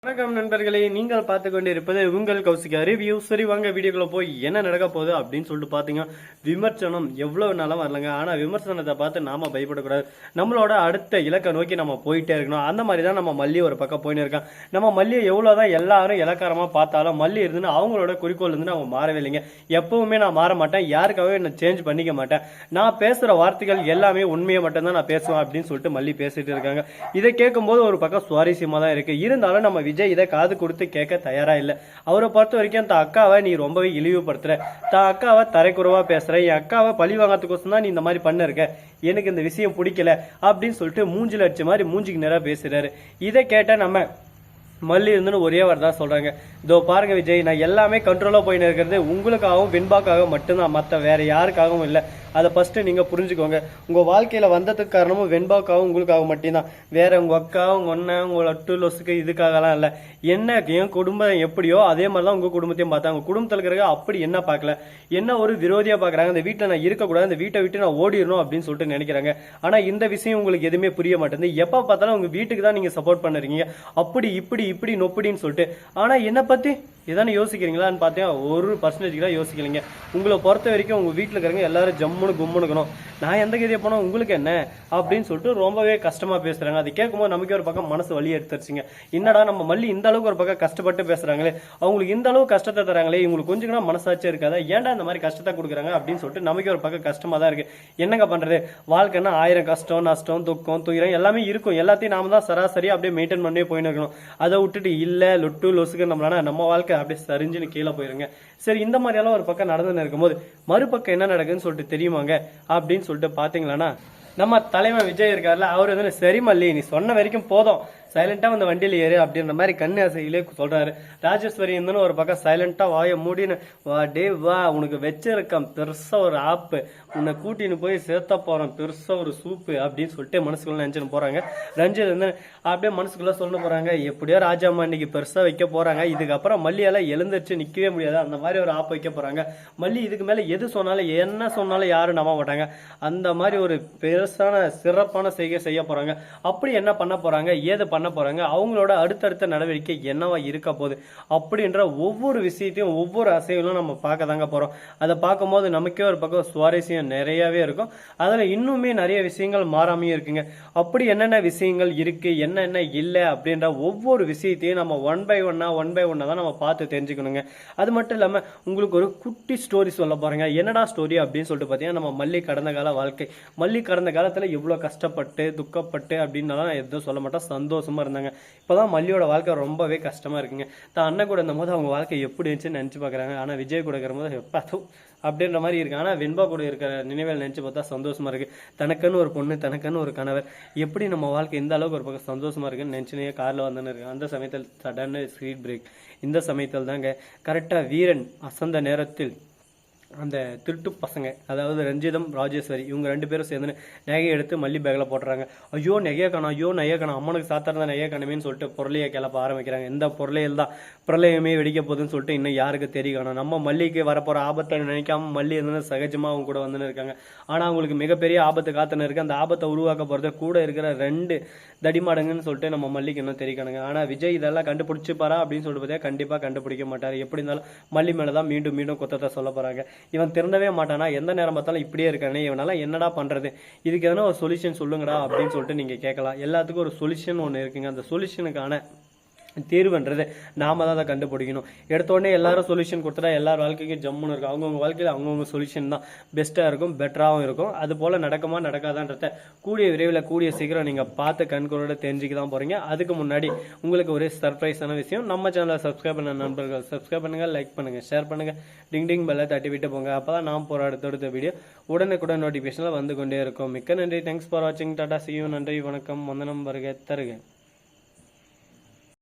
வணக்கம் நண்பர்களே, நீங்கள் பார்த்து கொண்டு இருப்பது உங்கள் கௌசிகா ரிவ்யூ. சரி வாங்க வீடியோக்குள்ள போய் என்ன நடக்க போகுது அப்படின்னு சொல்லிட்டு பாத்தீங்க. விமர்சனம் எவ்வளவு நாளும் வரலங்க. ஆனா விமர்சனத்தை பார்த்து நாம பயப்படக்கூடாது. நம்மளோட அடுத்த இலக்கை நோக்கி நம்ம போயிட்டே இருக்கணும். அந்த மாதிரி தான் நம்ம மல்லி ஒரு பக்கம் போயின்னு இருக்கான். நம்ம மல்லியை எவ்வளவுதான் எல்லாரும் இலக்காரமா பார்த்தாலும் மல்லி இருந்துன்னு அவங்களோட குறிக்கோள் இருந்து அவங்க மாறவே இல்லைங்க. எப்பவுமே நான் மாற மாட்டேன், யாருக்காகவே என்ன சேஞ்ச் பண்ணிக்க மாட்டேன். நான் பேசுற வார்த்தைகள் எல்லாமே உண்மையை மட்டும்தான் நான் பேசுவேன் அப்படின்னு சொல்லிட்டு மல்லி பேசிட்டு இருக்காங்க. இதை கேட்கும் போது ஒரு பக்கம் சுவாரஸ்யமா தான் இருக்கு. இருந்தாலும் நம்ம விஜய் இதை காது கொடுத்து கேட்க தயாரா இல்ல. அவரை பொறுத்த வரைக்கும் தான் அக்காவை நீ ரொம்பவே இழிவுபடுத்துற, தான் அக்காவை தரைக்குறவா பேசுற, என் அக்காவை பழி வாங்கறதுக்கோசம் தான் நீ இந்த மாதிரி பண்ண இருக்க, எனக்கு இந்த விஷயம் பிடிக்கல அப்படின்னு சொல்லிட்டு மூஞ்சில அடிச்ச மாதிரி மூஞ்சிக்கு நேரா பேசுறாரு. இதை கேட்ட நம்ம மல்லி இருந்துன்னு ஒரே வார்த்தை தான் சொல்றாங்க. இதோ பாருங்க விஜய், நான் எல்லாமே கண்ட்ரோலா போயின்னு இருக்கிறது உங்களுக்காகவும் வெண்பாக்காக மட்டும்தான், மற்ற வேற யாருக்காகவும் இல்லை. அதை ஃபர்ஸ்ட் நீங்க புரிஞ்சுக்கோங்க. உங்க வாழ்க்கையில வந்ததுக்கு காரணமும் வெண்பாக்காகவும் உங்களுக்காக மட்டும்தான், வேற உங்க அக்கா உங்க ஒன்ன உங்க லட்டு லொசுக்கு இதுக்காகலாம் இல்லை. என்ன என் குடும்பம் எப்படியோ அதே மாதிரிதான் உங்க குடும்பத்தையும் பார்த்தாங்க. உங்க குடும்பத்தில் இருக்கிற அப்படி என்ன பார்க்கல, என்ன ஒரு விரோதியா பாக்குறாங்க. இந்த வீட்டில் நான் இருக்கக்கூடாது, இந்த வீட்டை விட்டு நான் ஓடிடணும் அப்படின்னு சொல்லிட்டு நினைக்கிறாங்க. ஆனா இந்த விஷயம் உங்களுக்கு எதுவுமே புரிய மாட்டேங்குது. எப்ப பார்த்தாலும் உங்க வீட்டுக்கு தான் நீங்க சப்போர்ட் பண்ணுறீங்க, அப்படி இப்படி இப்படி நொப்படின்னு சொல்லிட்டு. ஆனா என்ன பத்தி இதானே யோசிக்கிறீங்களான்னு பார்த்தேன், 1% தான் யோசிக்கலீங்க. உங்களை பொறுத்த வரைக்கும் உங்க வீட்டில் இருக்கிறவங்க எல்லாரும் ஜம்முன்னு கும்முனுக்கணும், நான் எந்த கதையை போனா உங்களுக்கு என்ன அப்படின்னு சொல்லிட்டு ரொம்பவே கஷ்டமா பேசுறாங்க. அது கேட்கும்போது நமக்கு ஒரு பக்கம் மனசு வலி எடுத்துருச்சுங்க. என்னடா நம்ம மல்லி இந்த அளவுக்கு ஒரு பக்கம் கஷ்டப்பட்டு பேசுறாங்களே, அவங்களுக்கு இந்த அளவுக்கு கஷ்டத்தை தராங்களே, இவங்களுக்கு கொஞ்சம் கூட மனசாட்சி இருக்காதா, ஏன்டா இந்த மாதிரி கஷ்டத்தை கொடுக்குறாங்க அப்படின்னு சொல்லிட்டு நமக்கு ஒரு பக்கம் கஷ்டமா தான் இருக்கு. என்னங்க பண்றது, வாழ்க்கைன்னா 1000 கஷ்டம் நஷ்டம் துக்கம் துயரம் எல்லாமே இருக்கும். எல்லாத்தையும் நாம தான் சராசரியா அப்படியே மெயின்டைன் பண்ணி போயின்னு இருக்கணும். அதை விட்டுட்டு இல்ல லொட்டு லொசுக்கு நம்மளால நம்ம வாழ்க்கை அப்படியே சரிஞ்சுன்னு கீழே போயிருங்க. சரி, இந்த மாதிரி எல்லாம் ஒரு பக்கம் நடந்துன்னு இருக்கும்போது மறுபக்கம் என்ன நடக்குன்னு சொல்லிட்டு தெரியுமாங்க அப்படின்னு சொல்லிட்டு பாத்தீங்களா, நம்ம தலைவன் விஜய் இருக்காருல்ல, அவர் வந்து சரி மல்லி நீ சொன்ன வரைக்கும் போதும், சைலண்டா வந்து வண்டியில ஏறு அப்படின்ற மாதிரி கண்ணு அசையிலே சொல்றாரு. ராஜேஸ்வரி இருந்துன்னு ஒரு பக்கம் சைலண்டா வாய மூடின்னு வா டே வா, உனக்கு வச்சிருக்கேன் பெருசா ஒரு ஆப்பு, உன்னை கூட்டின்னு போய் சேர்த்த போறோம் பெருசா ஒரு சூப்பு அப்படின்னு சொல்லிட்டு மனசுக்குள்ள நினைச்சுன்னு போறாங்க. ரஞ்சித் வந்து அப்படியே மனசுக்குள்ள சொல்ல போறாங்க, எப்படியோ ராஜாம்மா இன்னைக்கு பெருசா வைக்க போறாங்க, இதுக்கப்புறம் மல்லியால எழுந்திரிச்சு நிக்கவே முடியாது, அந்த மாதிரி ஒரு ஆப்பு வைக்க போறாங்க. மல்லி இதுக்கு மேல எது சொன்னாலும் என்ன சொன்னாலும் யாரும் நம்ப மாட்டாங்க, அந்த மாதிரி ஒரு பெருசான சிறப்பான செய்கை செய்ய போறாங்க. அப்படி என்ன பண்ண போறாங்க, ஏது பண்ண போறாங்க, அவங்களோட அடுத்தடுத்த நடவடிக்கை என்னவா இருக்க போகுது அப்படின்ற ஒவ்வொரு விஷயத்தையும் ஒவ்வொரு அசைவிலும் நம்ம பார்க்க தாங்க போறோம். அதை பார்க்கும்போது நமக்கே ஒரு பக்கம் சுவாரஸ்யம் நிறையவே இருக்கும். அதுல இன்னுமே நிறைய விஷயங்கள் மாறாமையும் இருக்குங்க. அப்படி என்னென்ன விஷயங்கள் இருக்கு என்னென்ன இல்லை அப்படின்ற ஒவ்வொரு விஷயத்தையும் நம்ம ஒன் பை ஒன்னா தான் நம்ம பார்த்து தெரிஞ்சுக்கணுங்க. அது மட்டும் இல்லாம உங்களுக்கு ஒரு குட்டி ஸ்டோரி சொல்ல போறேங்க. என்னடா ஸ்டோரி அப்படின்னு சொல்லிட்டு பாத்தீங்கன்னா, நம்ம மல்லி கடந்த கால வாழ்க்கை, மல்லி கடந்த காலத்துல எவ்வளவு கஷ்டப்பட்டு துக்கப்பட்டு அப்படின்னாலும் எதுவும் சொல்ல மாட்டோம், சந்தோஷமா இருந்தாங்க. இப்பதான் மல்லியோட வாழ்க்கை ரொம்பவே கஷ்டமா இருக்குங்க. தான் அண்ணன் கூட இருந்த போது அவங்க வாழ்க்கை எப்படி இருந்துச்சுன்னு நினைச்சு பாக்குறாங்க. ஆனா விஜய் கூட இருக்கிற போது எப்போ அப்படின்ற மாதிரி இருக்கு. ஆனா வெண்பா கூட இருக்கிற நினைவுகள் நினைச்சு பார்த்தா சந்தோஷமா இருக்கு. தனக்குன்னு ஒரு பொண்ணு, தனக்குன்னு ஒரு கணவர், எப்படி நம்ம வாழ்க்கை இந்த அளவுக்கு ஒரு பக்கம் சந்தோஷமா இருக்குன்னு நினைச்சுனே கார்ல வந்துன்னு இருக்கு. அந்த சமயத்தில் சடன் ஸ்பீட் பிரேக். இந்த சமயத்தில் தாங்க கரெக்டா வீரன் அசந்த நேரத்தில் அந்த திருட்டு பசங்க, அதாவது ரஞ்சிதம் ராஜேஸ்வரி, இவங்க 2 பேரும் சேர்ந்து நகையை எடுத்து மல்லி பேக்ல போட்டுறாங்க. ஐயோ நகைய காணும், ஐயோ நகைய காணும், அம்மனுக்கு சாத்தான நகைய காணுமேன்னு சொல்லிட்டு பொருளையை கிளப்ப ஆரம்பிக்கிறாங்க. இந்த பொருளையில் தான் பிரளயமே வெடிக்க போகுதுன்னு சொல்லிட்டு இன்னும் யாருக்கு தெரியும். நம்ம மல்லிக்கு வரப்போற ஆபத்தை நினைக்காம மல்லி இருந்து சகஜமா அவங்க கூட வந்துன்னு இருக்காங்க. ஆனா அவங்களுக்கு மிகப்பெரிய ஆபத்து காத்துன்னு இருக்கு. அந்த ஆபத்தை உருவாக்க போறது கூட இருக்கிற 2 தடிமாடுங்கன்னு சொல்லிட்டு நம்ம மல்லிக்கு இன்னும் தெரிவிக்கணுங்க. ஆனா விஜய் இதெல்லாம் கண்டுபிடிச்சுப்பாரா அப்படின்னு சொல்லிட்டு பார்த்தா கண்டிப்பா கண்டுபிடிக்க மாட்டாரு. எப்படி இருந்தாலும் மல்லி மேலதான் மீண்டும் மீண்டும் குத்தத்தை சொல்ல போறாங்க. இவன் திறந்தவே மாட்டானா, எந்த நேரம் பார்த்தாலும் இப்படியே இருக்கானே, இவனால என்னடா பண்றது, இதுக்கு எதனா ஒரு சொல்யூஷன் சொல்லுங்கடா அப்படின்னு சொல்லிட்டு நீங்க கேட்கலாம். எல்லாத்துக்கும் ஒரு சொல்யூஷன் ஒன்று இருக்குங்க. அந்த சொல்யூஷனுக்கான தீர்வுன்றது நாம தான் அதை கண்டுபிடிக்கணும். எடுத்த உடனே எல்லாரும் சொல்யூஷன் கொடுத்துட்டா எல்லாரும் வாழ்க்கைக்கும் ஜம்முன்னு இருக்கும். அவங்கவுங்க வாழ்க்கையில் அவங்கவுங்க சொல்யூஷன் தான் பெஸ்ட்டாக இருக்கும், பெட்டராகவும் இருக்கும். அது போல் நடக்குமா நடக்காதான்றத கூடிய விரைவில் கூடிய சீக்கிரம் நீங்கள் பார்த்து கண்களோட தெரிஞ்சுக்க தான் போகிறீங்க. அதுக்கு முன்னாடி உங்களுக்கு ஒரு சர்ப்ரைஸான விஷயம், நம்ம சேனலை சப்ஸ்கிரைப் பண்ண நண்பர்கள் சப்ஸ்கிரைப் பண்ணுங்கள், லைக் பண்ணுங்கள், ஷேர் பண்ணுங்கள், டிங் பெல்லை தட்டி விட்டு போங்க. அப்போ தான் நான் போகிற அடுத்தடுத்த வீடியோ உடனுக்குடன் நோட்டிஃபிகேஷனில் வந்து கொண்டே இருக்கும். மிக்க நன்றி, தேங்க்ஸ் ஃபார் வாட்சிங், டாடா, see you, நன்றி, வணக்கம், வந்தனம், வருக தருக.